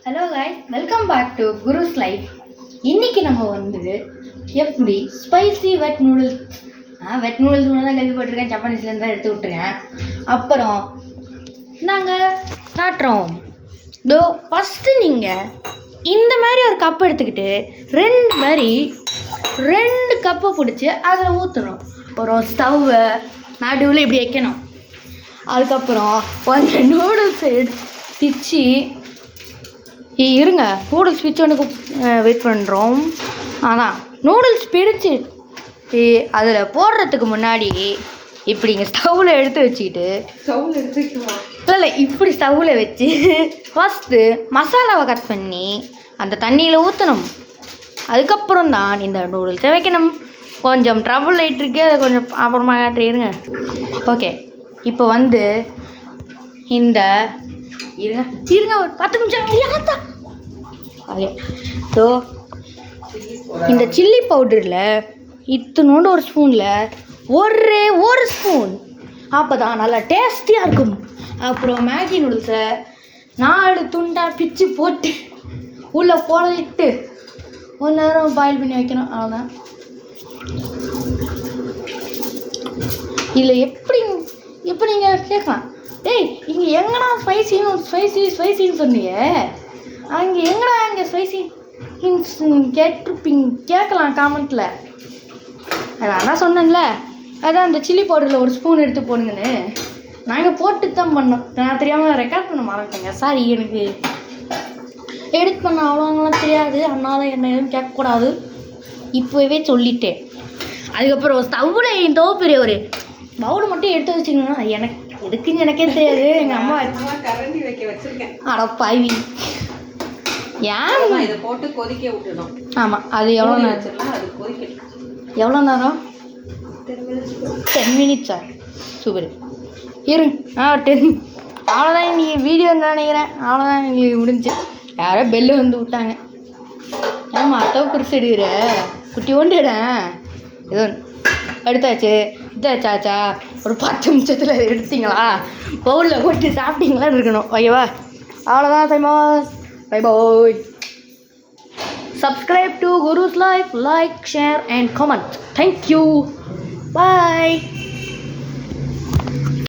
Hello guys, welcome back to Guru's life. இன்றைக்கி நம்ம எப்படி spicy wet noodles wet noodles தான் கேள்விப்பட்டிருக்கேன், ஜப்பானீஸ்லேருந்து தான் எடுத்து விட்டுருக்கேன். அப்புறம் நாங்கள் காட்டுறோம். ஃபஸ்ட்டு நீங்கள் இந்த மாதிரி ஒரு கப் எடுத்துக்கிட்டு ரெண்டு கப்பை பிடிச்சி அதில் ஊற்றணும். அப்புறம் ஸ்டவ்வை நடுவில் இப்படி வைக்கணும். அதுக்கப்புறம் கொஞ்சம் நூடுல்ஸை பிச்சு இருங்க, நூடுல்ஸ் பிச்சோனுக்கு வெயிட் பண்ணுறோம். ஆனால் நூடுல்ஸ் பிரித்து அதில் போடுறதுக்கு முன்னாடி இப்படிங்க ஸ்டவ்வில் எடுத்து வச்சுக்கிட்டு இல்லை இப்படி ஸ்டவ்வில் வச்சு ஃபஸ்ட்டு மசாலாவை கட் பண்ணி அந்த தண்ணியில் ஊற்றணும். அதுக்கப்புறம் தான் இந்த நூடுல்ஸை வைக்கணும். கொஞ்சம் ட்ரபுள் ஆகிட்டுருக்கு, அதை கொஞ்சம் அப்புறமா காட்டுறீங்க. ஓகே, இப்போ இந்த இருங்க ஒரு 10 நிமிஷம். ஓகே, ஸோ இந்த சில்லி பவுடரில் இத்தனோண்டு ஒரு ஸ்பூனில் ஒரு ஸ்பூன், அப்போ தான் நல்லா டேஸ்டியாக இருக்கும். அப்புறம் மேகி நூடுல்ஸை 4 துண்டாக பிச்சு போட்டு உள்ளே போட்டு ஒரு நேரம் பாயில் பண்ணி வைக்கணும். அவ்வளோதான். இதில் எப்படி நீங்கள் கேட்கலாம், டேய் இங்கே எங்கடா ஸ்பைசின்னு சொன்னீங்க, அங்கே எங்கடா ஸ்பைசி கேட்கலாம் காமெண்ட்டில். அதான் சொன்னேன்ல, அதான் அந்த சில்லி பவுடரில் ஒரு ஸ்பூன் எடுத்து போடுங்கன்னு. நாங்கள் போட்டு தான் பண்ணோம். நான் தெரியாமல் ரெக்கார்ட் பண்ண மறந்துட்டேங்க, சாரி. எனக்கு எடிட் பண்ண அவ்வளோங்களாம் தெரியாது, அதனால் என்ன எதுவும் கேட்கக்கூடாது, இப்போவே சொல்லிட்டேன். அதுக்கப்புறம் ஸ்டவ்வில் இந்த பெரிய ஒரு பவுல் மட்டும் எடுத்து வச்சுக்கணும்னா எனக்கு எதுக்குன்னு எனக்கே தெரியாது. எங்கள் அம்மா கரண்டி வைக்க வச்சிருக்கேன். அடப்பாவி, ஏன் இதை போட்டு கொதிக்க விட்டுணும். ஆமாம், அது எவ்வளோ நேரம்? அது கொதிக்கணும். எவ்வளோ நேரம்? 10 மினிட்ஸா? சூப்பர். இருங்க 10. அவ்வளோதான் இன்றைக்கி வீடியோ நினைக்கிறேன். அவ்வளோதான் எங்களுக்கு முடிஞ்சு. யாரோ பெல்லு விட்டாங்க. ஏமா அத்தவை குறிச்சு எடுக்கிற குட்டி ஒன்று ஏதோ எடுத்தாச்சா ஒரு 10 நிமிஷத்தில் எடுத்தீங்களா, பவுலில் போட்டு சாப்பிட்டீங்களான்னு இருக்கணும். ஓகேவா? அவ்வளோதான். Famous. Bye bye. Subscribe to Guru's Life, like, share and comment. Thank you. Bye.